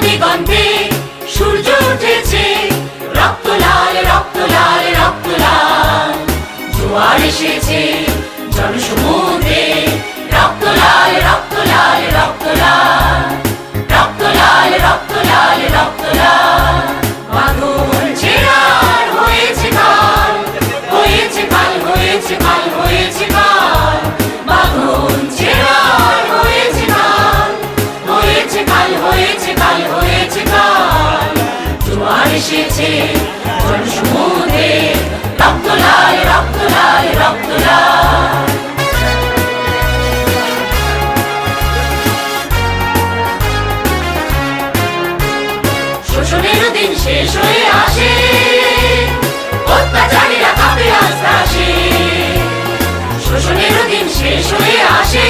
দিগন্তে সূর্য উঠেছে, রক্ত লাল রক্ত লাল রক্ত লাল। জোয়ার এসেছে জনসমুদ্রে, রক্ত লাল রক্ত লাল রক্ত লাল। রক্ত লাল রক্ত লাল রক্ত লাল। বাঁধন ছেঁড়ার হয়েছে কাল, হয়েছে কাল হয়েছে কাল হয়েছে কাল। বাঁধন ছেঁড়ার হয়েছে কাল, হয়েছে কাল হয়েছে কাল হয়েছে কাল। জোয়ার এসেছে জনসমুদ্রে, রক্ত লাল রক্ত লাল রক্ত লাল। শোষণের দিন শেষ হয়ে আসে, অত্যাচারীরা কাঁপে আস্তে আসে। শোষণের দিন শেষ হয়ে আসে,